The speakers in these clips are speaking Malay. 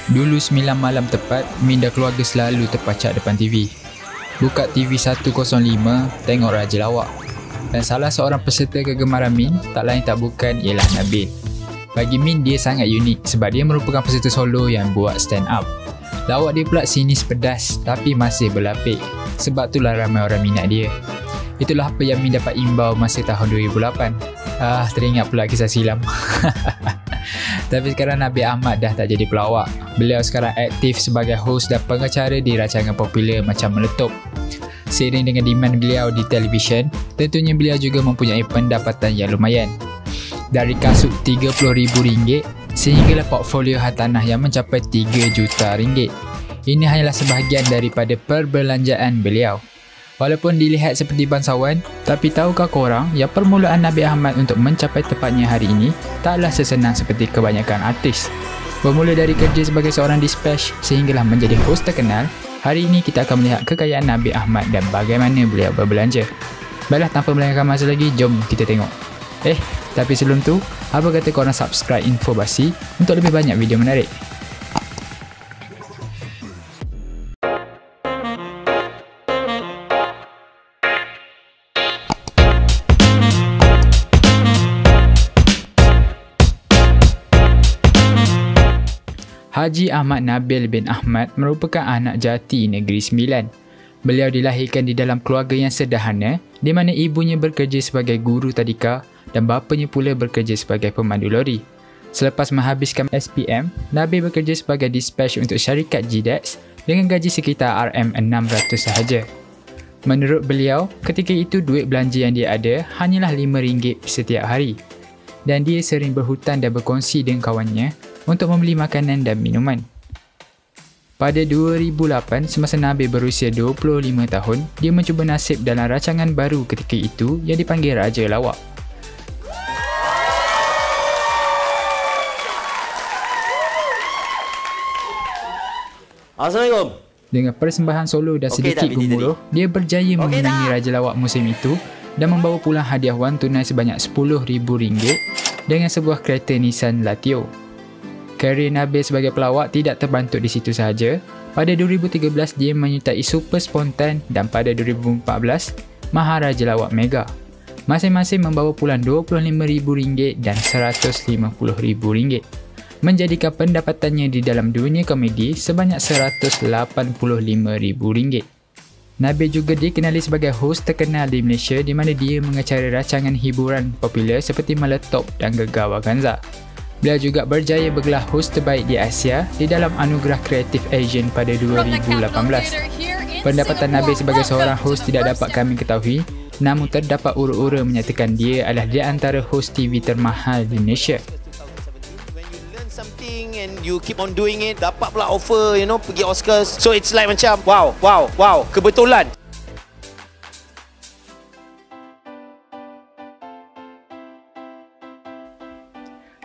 Dulu 9 malam tepat, minda keluarga selalu terpacak depan TV. Buka TV 105, tengok Raja Lawak. Dan salah seorang peserta kegemaran Min tak lain tak bukan ialah Nabil. Bagi Min, dia sangat unik sebab dia merupakan peserta solo yang buat stand up. Lawak dia pula sinis pedas tapi masih berlapik. Sebab itulah ramai orang minat dia. Itulah apa yang Min dapat imbau masa tahun 2008. Teringat pula kisah silam. Tapi sekarang Nabil Ahmad dah tak jadi pelawak. Beliau sekarang aktif sebagai hos dan pengacara di rancangan popular macam Meletup. Seiring dengan demand beliau di televisyen, tentunya beliau juga mempunyai pendapatan yang lumayan. Dari kasut RM30,000 sehinggalah portfolio hartanah yang mencapai RM3 juta. Ini hanyalah sebahagian daripada perbelanjaan beliau. Walaupun dilihat seperti bangsawan, tapi tahukah korang yang permulaan Nabil Ahmad untuk mencapai tempatnya hari ini taklah sesenang seperti kebanyakan artis. Bermula dari kerja sebagai seorang dispatch sehinggalah menjadi hos terkenal, hari ini kita akan melihat kekayaan Nabil Ahmad dan bagaimana beliau berbelanja. Baiklah, tanpa melengahkan masa lagi, jom kita tengok. Tapi sebelum tu, apa kata korang subscribe Info Basi untuk lebih banyak video menarik? Haji Ahmad Nabil bin Ahmad merupakan anak jati Negeri Sembilan. Beliau dilahirkan di dalam keluarga yang sederhana di mana ibunya bekerja sebagai guru tadika dan bapanya pula bekerja sebagai pemandu lori. Selepas menghabiskan SPM, Nabil bekerja sebagai dispatch untuk syarikat GDEX dengan gaji sekitar RM600 sahaja. Menurut beliau, ketika itu duit belanja yang dia ada hanyalah RM5 setiap hari. Dan dia sering berhutang dan berkongsi dengan kawannya untuk membeli makanan dan minuman. Pada 2008, semasa Nabil berusia 25 tahun, dia mencuba nasib dalam rancangan baru ketika itu yang dipanggil Raja Lawak. Assalamualaikum. Dengan persembahan solo dan sedikit gemuruh, dia berjaya memenangi Raja Lawak musim itu dan membawa pulang hadiah wang tunai sebanyak RM10,000 dengan sebuah kereta Nissan Latio. Karier Nabil sebagai pelawak tidak terbantuk di situ sahaja. Pada 2013, dia menyertai Super Spontan dan pada 2014, Maharaja Lawak Mega. Masing-masing membawa pulang RM25,000 dan RM150,000, menjadikan pendapatannya di dalam dunia komedi sebanyak RM185,000. Nabil juga dikenali sebagai hos terkenal di Malaysia di mana dia mengacara rancangan hiburan popular seperti Meletup dan Gegar Waganza. Beliau juga berjaya bergelar hos terbaik di Asia di dalam Anugerah Creative Asian pada 2018. Pendapatan Nabil sebagai seorang hos tidak dapat kami ketahui, namun terdapat ura-ura menyatakan dia adalah di antara hos TV termahal di Malaysia. Something and you keep on doing it, dapat pula offer, pergi Oscars. So it's like macam wow, kebetulan.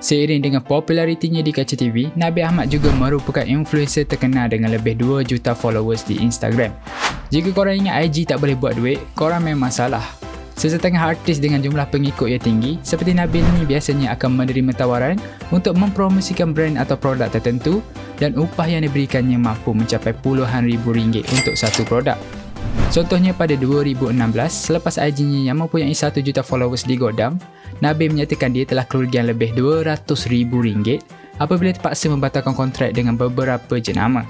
Seiring dengan popularitinya di kaca TV, Nabil Ahmad juga merupakan influencer terkenal dengan lebih 2 juta followers di Instagram. Jika korang ingat IG tak boleh buat duit, korang memang salah. Sesetengah artis dengan jumlah pengikut yang tinggi seperti Nabil ni biasanya akan menerima tawaran untuk mempromosikan brand atau produk tertentu dan upah yang diberikannya mampu mencapai puluhan ribu ringgit untuk satu produk. Contohnya pada 2016, selepas IG-nya yang mempunyai 1 juta followers digodam, Nabil menyatakan dia telah kerugian lebih RM200,000 apabila terpaksa membatalkan kontrak dengan beberapa jenama.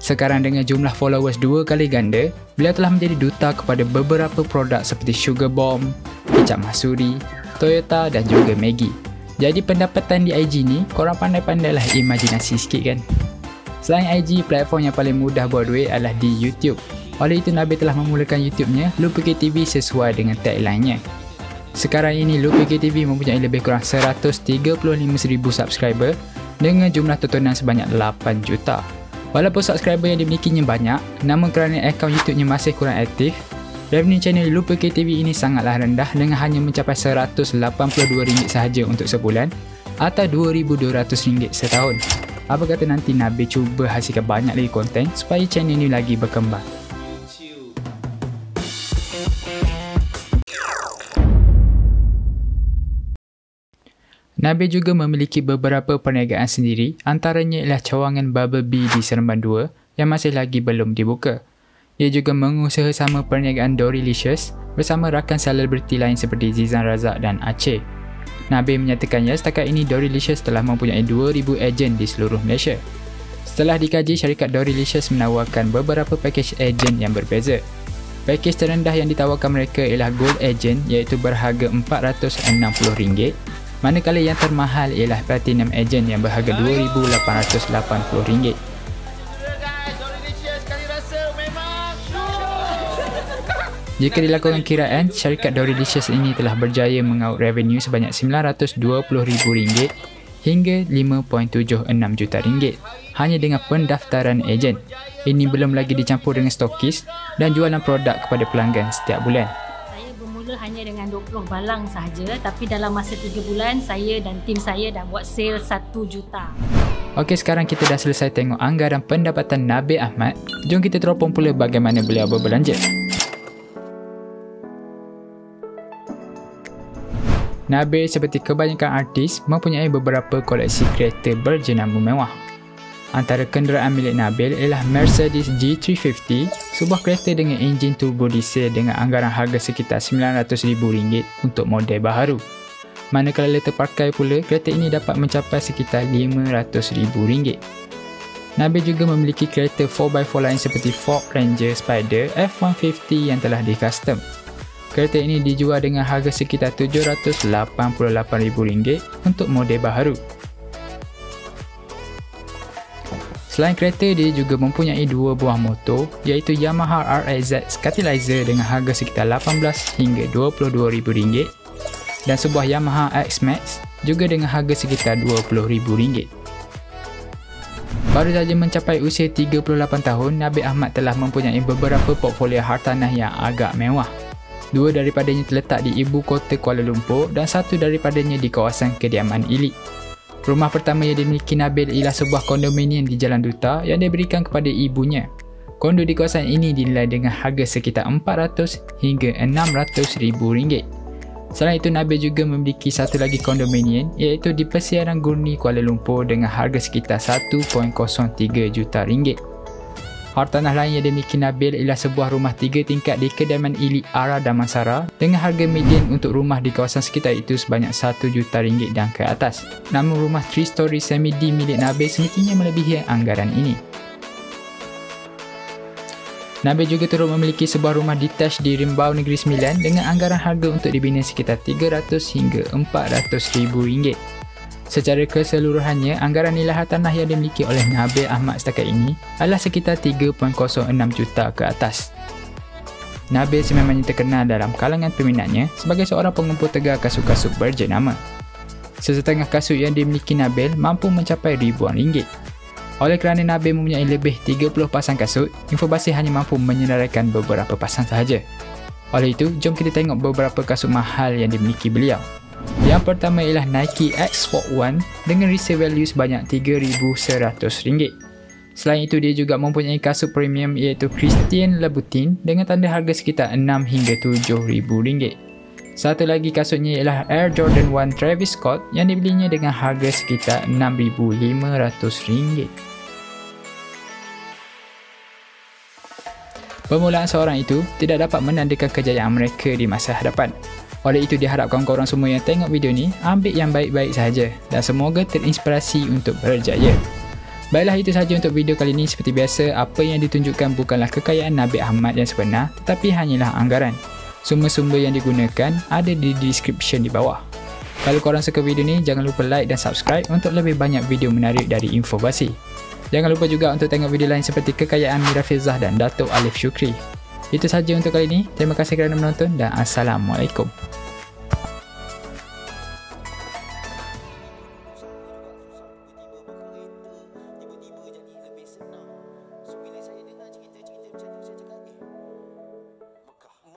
Sekarang dengan jumlah followers 2 kali ganda, beliau telah menjadi duta kepada beberapa produk seperti Sugar Bomb, kicap Masuri, Toyota dan juga Maggi. Jadi pendapatan di IG ni, korang pandai-pandailah imajinasi sikit kan. Selain IG, platform yang paling mudah buat duit adalah di YouTube. Oleh itu, Nabil telah memulakan YouTube-nya Lupa KTV sesuai dengan tagline-nya. Sekarang ini Lupa KTV mempunyai lebih kurang 135,000 subscriber dengan jumlah tontonan sebanyak 8 juta. Walaupun subscriber yang dimilikinya banyak, namun kerana akaun YouTube-nya masih kurang aktif, revenue channel Lupa KTV ini sangatlah rendah dengan hanya mencapai RM182 sahaja untuk sebulan atau RM2,200 setahun. Apa kata nanti Nabil cuba hasilkan banyak lagi konten supaya channel ini lagi berkembang. Nabil juga memiliki beberapa perniagaan sendiri, antaranya ialah cawangan Bubble Bee di Seremban 2 yang masih lagi belum dibuka. Ia juga mengusahakan perniagaan Dorylicious bersama rakan selebriti lain seperti Zizan Razak dan Aceh. Nabil menyatakannya setakat ini Dorylicious telah mempunyai 2,000 ejen di seluruh Malaysia. Setelah dikaji, syarikat Dorylicious menawarkan beberapa pakej ejen yang berbeza. Pakej terendah yang ditawarkan mereka ialah Gold Agent iaitu berharga RM460, manakala yang termahal ialah Platinum Agent yang berharga RM2,880. Jika dilakukan kiraan, syarikat Dorylicious ini telah berjaya mengaut revenue sebanyak RM920,000 hingga RM5.76 juta hanya dengan pendaftaran ejen. Ini belum lagi dicampur dengan stokis dan jualan produk kepada pelanggan setiap bulan. Saya bermula hanya dengan 20 balang sahaja, tapi dalam masa 3 bulan saya dan tim saya dah buat sale 1 juta. Okey, sekarang kita dah selesai tengok anggaran pendapatan Nabil Ahmad. Jom kita teropong pula bagaimana beliau berbelanja. Nabil seperti kebanyakan artis mempunyai beberapa koleksi kereta berjenama mewah. Antara kenderaan milik Nabil ialah Mercedes G350, sebuah kereta dengan enjin turbo diesel dengan anggaran harga sekitar RM900,000 untuk model baharu. Manakala letak pakai pula, kereta ini dapat mencapai sekitar RM500,000. Nabil juga memiliki kereta 4x4 lain seperti Ford Ranger Spider F150 yang telah di-custom. Kereta ini dijual dengan harga sekitar RM788,000 untuk model baharu. Selain kereta, dia juga mempunyai 2 buah motor iaitu Yamaha RXZ Skatalizer dengan harga sekitar RM18 hingga RM22,000 dan sebuah Yamaha X-Max juga dengan harga sekitar RM20,000. Baru saja mencapai usia 38 tahun, Nabil Ahmad telah mempunyai beberapa portfolio hartanah yang agak mewah. 2 daripadanya terletak di ibu kota Kuala Lumpur dan 1 daripadanya di kawasan kediaman elit. Rumah pertama yang dimiliki Nabil ialah sebuah kondominium di Jalan Duta yang diberikan kepada ibunya. Kondo di kawasan ini dinilai dengan harga sekitar RM400 hingga RM600,000. Selain itu, Nabil juga memiliki satu lagi kondominium iaitu di Persiaran Gurni Kuala Lumpur dengan harga sekitar RM1.03 juta. Hartanah lain yang dimiliki Nabil ialah sebuah rumah 3 tingkat di kediaman elit Ara Damansara dengan harga median untuk rumah di kawasan sekitar itu sebanyak RM1 juta dan ke atas. Namun rumah 3 story semi-D milik Nabil semestinya melebihi anggaran ini. Nabil juga turut memiliki sebuah rumah detached di Rimbau Negeri Sembilan dengan anggaran harga untuk dibina sekitar RM300 hingga RM400,000. Secara keseluruhannya, anggaran nilai hartanah yang dimiliki oleh Nabil Ahmad setakat ini adalah sekitar RM3.06 juta ke atas. Nabil sememangnya terkenal dalam kalangan peminatnya sebagai seorang pengumpul tegar kasut-kasut berjenama. Sesetengah kasut yang dimiliki Nabil mampu mencapai ribuan ringgit. Oleh kerana Nabil mempunyai lebih 30 pasang kasut, Infobasi hanya mampu menyenaraikan beberapa pasang sahaja. Oleh itu, jom kita tengok beberapa kasut mahal yang dimiliki beliau. Yang pertama ialah Nike X Sport 1 dengan resale value sebanyak RM3,100. Selain itu, dia juga mempunyai kasut premium iaitu Christian Louboutin dengan tanda harga sekitar RM6 hingga RM7,000. Satu lagi kasutnya ialah Air Jordan 1 Travis Scott yang dibelinya dengan harga sekitar RM6,500. Permulaan seorang itu tidak dapat menandakan kejayaan mereka di masa hadapan. Oleh itu, diharapkan korang semua yang tengok video ni ambil yang baik-baik sahaja dan semoga terinspirasi untuk berjaya. Baiklah, itu sahaja untuk video kali ini. Seperti biasa, apa yang ditunjukkan bukanlah kekayaan Nabil Ahmad yang sebenar, tetapi hanyalah anggaran. Sumber-sumber yang digunakan ada di description di bawah. Kalau korang suka video ni, jangan lupa like dan subscribe untuk lebih banyak video menarik dari Infobasi. Jangan lupa juga untuk tengok video lain seperti kekayaan Mira Filzah dan Dato' Alif Shukri. Itu sahaja untuk kali ini. Terima kasih kerana menonton dan Assalamualaikum.